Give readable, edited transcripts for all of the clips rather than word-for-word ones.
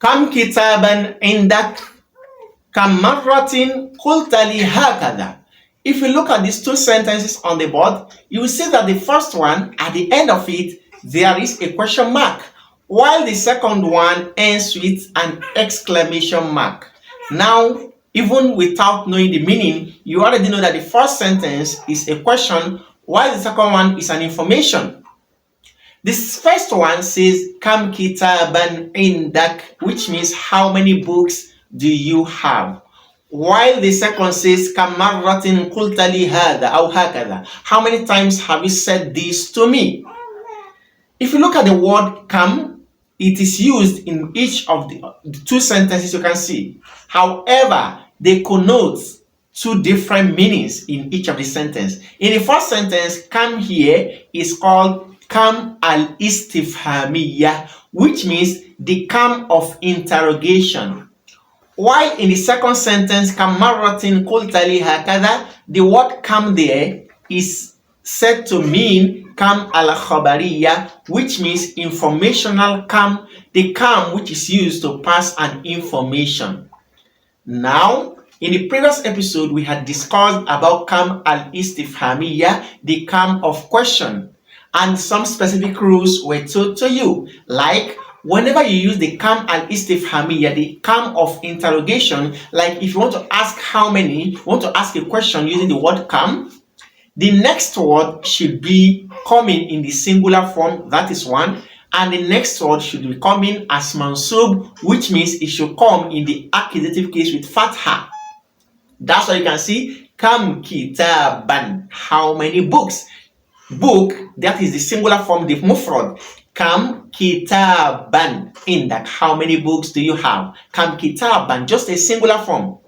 كم كتابا عندك كم مرة قلت لي هكذا. If you look at these two sentences on the board, you will see that the first one, at the end of it, there is a question mark, while the second one ends with an exclamation mark. Now, even without knowing the meaning, you already know that the first sentence is a question, while the second one is an information. This first one says, Kam kitaban indak, which means how many books do you have? While the second says, Kam marratin qulta li hada aw hakada, how many times have you said this to me? If you look at the word kam, it is used in each of the two sentences you can see. However, they connote two different meanings in each of the sentences. In the first sentence, kam here is called kam al-istifhamiyya, which means the kam of interrogation. While in the second sentence, kam marratin qulta li hakada, the word kam there is said to mean kam al-khabariya, which means informational kam, the kam which is used to pass an information. Now, in the previous episode, we had discussed about kam al-istifhamiyya, the kam of question, and some specific rules were told to you, like whenever you use the kam al-istifhamiyya, the kam of interrogation, like if you want to ask how many, you want to ask a question using the word kam, the next word should be coming in the singular form, that is one, and the next word should be coming as mansub, which means it should come in the accusative case with fatha. That's why you can see kam kitaban, how many books? Book, that is the singular form, the mufrad. Kam kitaban indak, how many books do you have? Kam kitaban, just a singular form.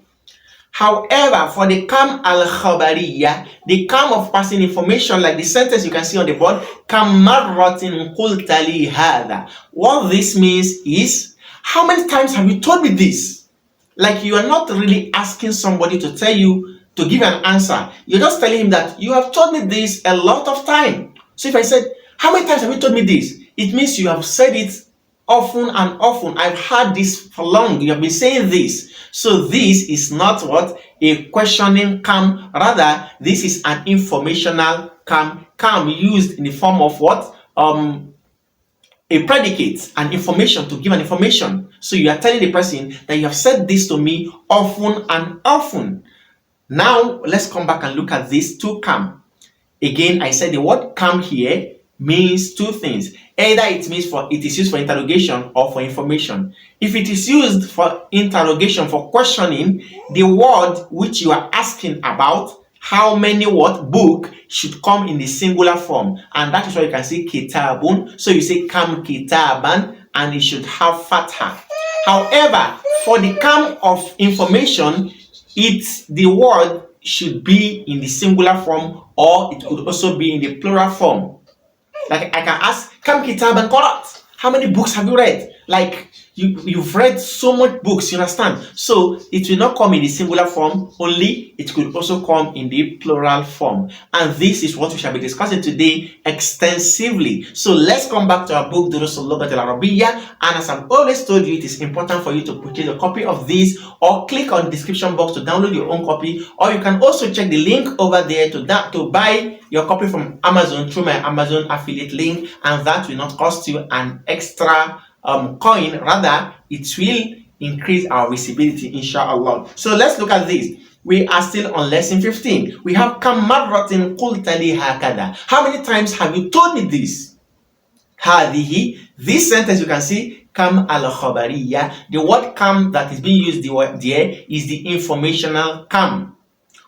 However, for the kam al-khabariya, the kam of passing information, like the sentence you can see on the board, kam marratin qulta li hadha. What this means is, how many times have you told me this? Like you are not really asking somebody to tell you, to give an answer. You're just telling him that you have told me this a lot of time. So if I said, how many times have you told me this? It means you have said it often and often. I've heard this for long. You have been saying this. So this is not what? A questioning kam. Rather, this is an informational kam. Kam used in the form of what? A predicate, an information, to give an information. So you are telling the person that you have said this to me often and often. Now, let's come back and look at these two kam. Again, I said the word kam here means two things. Either it is used for interrogation or for information. If it is used for interrogation, for questioning, the word which you are asking about, how many book, should come in the singular form. And that is why you can see kitabun. So you say kam kitaban and it should have fatha. However, for the kam of information, the word should be in the singular form, or it could also be in the plural form. Like I can ask, Kam kitaban qarat? How many books have you read? Like you've read so much books, you understand? So it will not come in the singular form only, it could also come in the plural form. And this is what we shall be discussing today extensively. So let's come back to our book, Durus al-Lughat al-Arabiyyah. And as I've always told you, it is important for you to purchase a copy of this, or click on the description box to download your own copy, or you can also check the link over there to buy your copy from Amazon through my Amazon affiliate link, and that will not cost you an extra coin. Rather, it will increase our visibility, inshallah. So let's look at this. We are still on lesson 15. We have kam marratin qulta li hakada. How many times have you told me this? Hadihi, this sentence you can see, kam al-khabariya. The word kam that is being used there is the informational kam.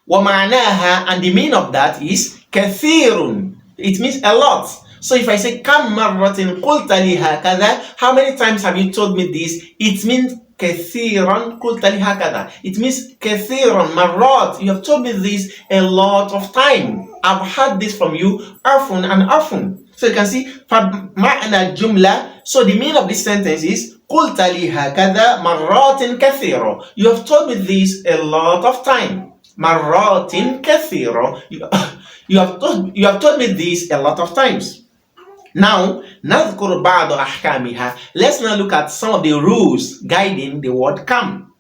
Wa ma'naha, and the meaning of that is kathirun. It means a lot. So if I say kam marratin qulta li hakada, how many times have you told me this? It means kathiran qulta li hakada. It means kathiran marrat. You have told me this a lot of time. I've heard this from you often and often. So you can see ma'na jumla. So the meaning of this sentence is qulta li hakada marratin kathira. You have told me this a lot of time. Marratin kathira. You have told me this a lot of times. Now, نذكر بعض أحكامها. Let's now look at some of the rules guiding the word come.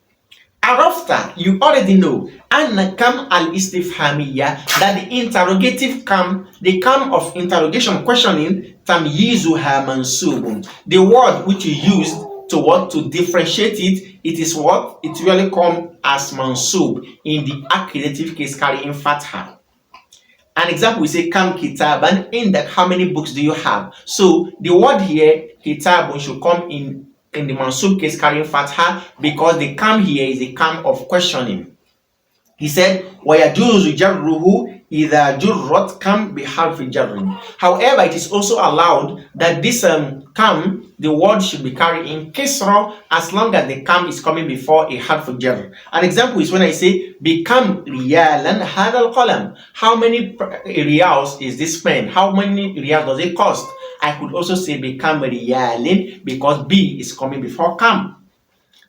Arafta, you already know, أن كم الاستفهامية, that the interrogative come, the come of interrogation, questioning, تمييزها منسوب. The word which you used to what, to differentiate it, it is what, it really come as mansub in the accusative case carrying fatha. An example, we say kam kitaban, in that how many books do you have? So the word here kitabun should come in the mansub case carrying fatha, because the kam here is a kam of questioning. He said, وَيَجُوزُ جَرُّهُ إِذَا جُرَّتْ كَمْ بِحَرْفِ جَرٍ. However, it is also allowed that this kam, the word should be carried in kisra, as long as the kam is coming before a harf jar. An example is when I say, بِكَمْ رِيَالًا هَذَا الْقَلَمْ. How many riyals is this pen? How many riyals does it cost? I could also say, بِكَمْ رِيَالٍ, because B is coming before kam.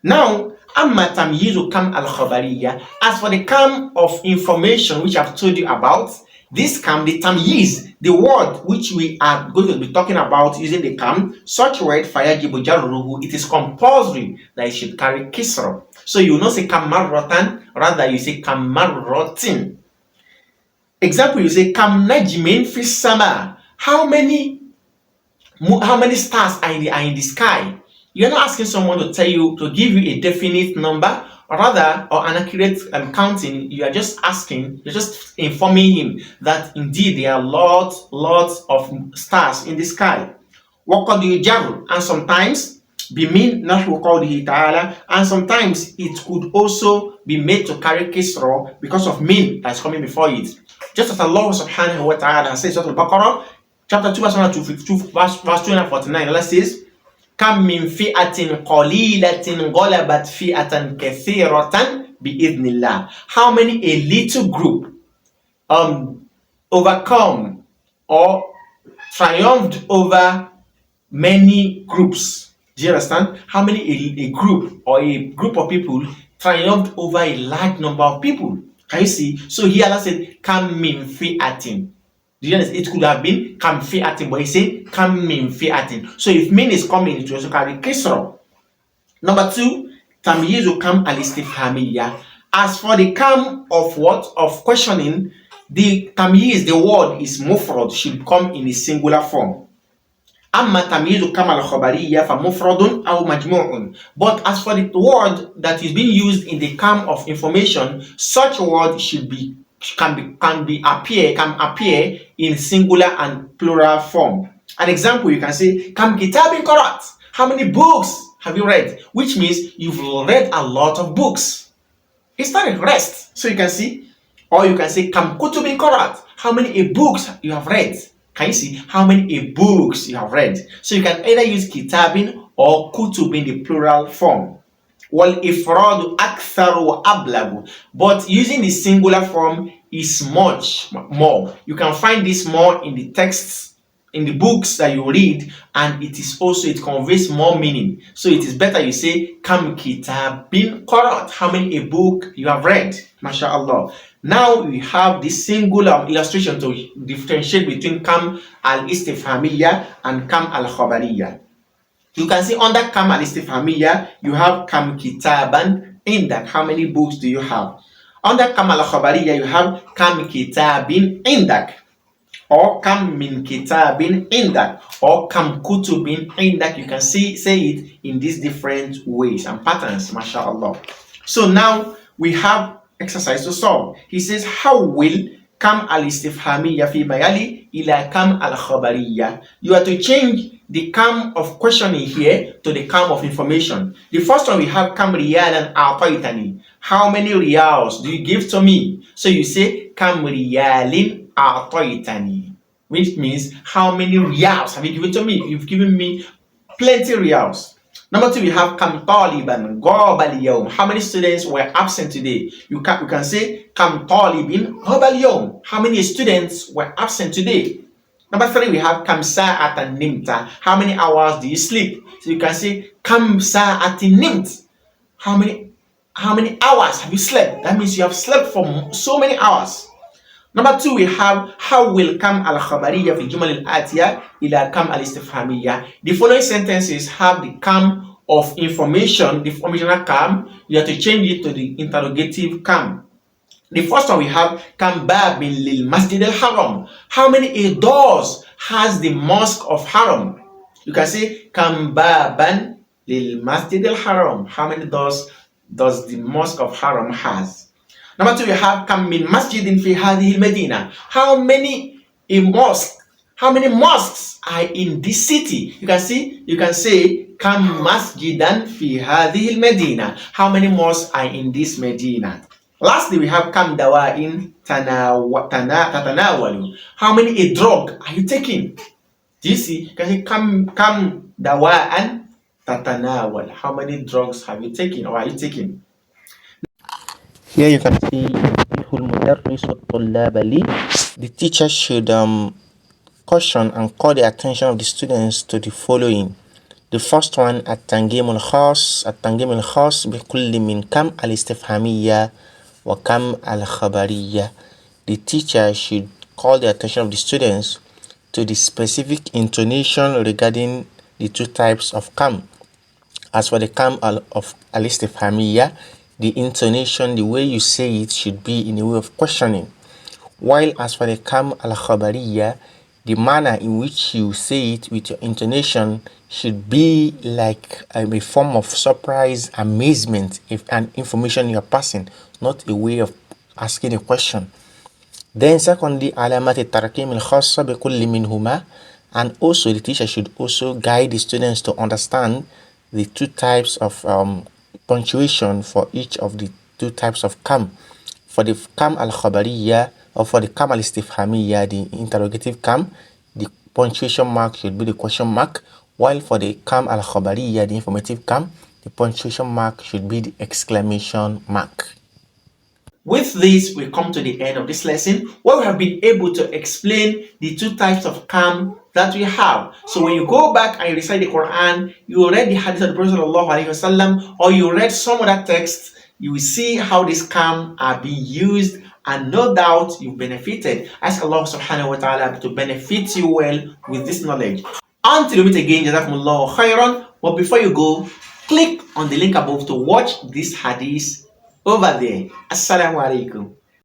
Now, amma tamyizu kam al-khabariya. As for the kam of information which I've told you about, this kam, the tamyiz, the word which we are going to be talking about using the kam, such word fayajibu jarruhu, it is compulsory that it should carry kisra. So you will not say kam marratan, rather you say kam marratin. Example, you say kam najmin fi sama. How many stars are in the sky? You're not asking someone to tell you, to give you a definite number, or rather, or an accurate counting. You are just asking, you're just informing him that indeed there are lots of stars in the sky. وَقَدْ يُجَرُّ, and sometimes be mean نحو قوله تعالى, and sometimes it could also be made to carry kisra because of mean that's coming before it. Just as Allah subhanahu wa ta'ala says in Surah Al-Baqarah, chapter 2, verse 152, verse 249, Allah says, كم من فئة قليلة غلبت فئة كثيرة بإذن الله. How many a little group overcome or triumphed over many groups. Do you understand? How many a group or a group of people triumphed over a large number of people? Can you see? So here Allah said, كم من فئة. Do you understand? It could have been kam fi'atin, but he said kam min fi'atin. So if min is coming, it will also carry kisra. Number 2, tamyizu kam al-istifhamiyya. As for the kam of what? Of questioning, the tamyiz, the word is mufrad, should come in a singular form. Amma tamyizu kam al-khabariyya fa mufradun aw majmu'un. But as for the word that is being used in the kam of information, such word can appear in singular and plural form. An example, you can say kam kitabin qarat. How many books have you read? Which means you've read a lot of books. It's not a rest. So you can see, or you can say kam kutubin qarat. How many books you have read? Can you see how many books you have read? So you can either use kitabin or kutub in the plural form. وَالْإِفْرَادُ أَكْثَرُ وَأَبْلَغُ. But using the singular form is much more. You can find this more in the texts, in the books that you read, and it conveys more meaning. So it is better you say kam kitabin qarat. How many a book you have read? MashaAllah. Now we have this singular illustration to differentiate between kam al-istifhamiyya and kam al-khabariyya. You can see under kam al-istifhamiyya, you have kam kitaban indak. How many books do you have? Under kam al-khabariyya, you have kam kitabin indak, or kam min kitabin indak, or kam kutubin indak. You can say it in these different ways and patterns, mashallah. So now we have exercise to solve. He says, how will kam al-istifhamiyya fi mayali ila kam al-khabariyya? You are to change the kam of questioning here to the kam of information. The first one, we have kam riyalan a'taytani. How many riyals do you give to me? So you say kam riyalin a'taytani, which means how many riyals have you given to me? You've given me plenty riyals. Number 2, we have kam taliban ghaba al-yawm. How many students were absent today? You can say kam talibin ghaba al-yawm. How many students were absent today? Number 3, we have kam sa'atan nimta. How many hours do you sleep? So you can say kam sa'atin nimt. How many hours have you slept? That means you have slept for so many hours. Number two, we have how will kam al-khabariya fi jumal al-atiya ila kam al-istifhamiyya. The following sentences have the kam of information, the informational kam. You have to change it to the interrogative kam. The first one we have kam babin lil masjid al-haram. How many doors has the mosque of haram? You can say kam baban lil masjid al-haram. How many doors does the mosque of haram has? Number two, we have kam min masjidin fi hadhihi al-madina. How many how many mosques are in this city? You can say kam masjidan fi hadhihi al-madina. How many mosques are in this Medina? Lastly, we have kam dawa'in tatanawalu. How many a drug are you taking? Do you see? You can say kam dawa'an tatanawal. How many drugs have you taken or are you taking? Here you can see the teacher should caution and call the attention of the students to the following. The first one, التنجيم الخاص بكل من كم الاستفهامية وكم الخبرية. The teacher should call the attention of the students to the specific intonation regarding the two types of kam. As for the kam of al-istifhamiyya, the intonation, the way you say it, should be in a way of questioning. While as for the kam al-khabariya, the manner in which you say it with your intonation should be like a form of surprise, amazement, if an information you are passing, not a way of asking a question. Then secondly, alamat al-tarkim al-khassa bi kulli minhuma, and also the teacher should also guide the students to understand the two types of punctuation for each of the two types of kam. For the kam al-khabariya or for the kam al-istifhamiyya, the interrogative kam, the punctuation mark should be the question mark, while for the kam al-khabariya, the informative kam, the punctuation mark should be the exclamation mark. With this, we come to the end of this lesson where we have been able to explain the two types of kam that we have. So when you go back and you recite the Quran, you read the hadith of the Prophet ﷺ, or you read some other texts, you will see how these kam are being used, and no doubt you've benefited. Ask Allah subhanahu wa ta'ala to benefit you well with this knowledge. Until we meet again, jazakumullahu khairan. But before you go, click on the link above to watch this hadith over there. Assalamu alaikum.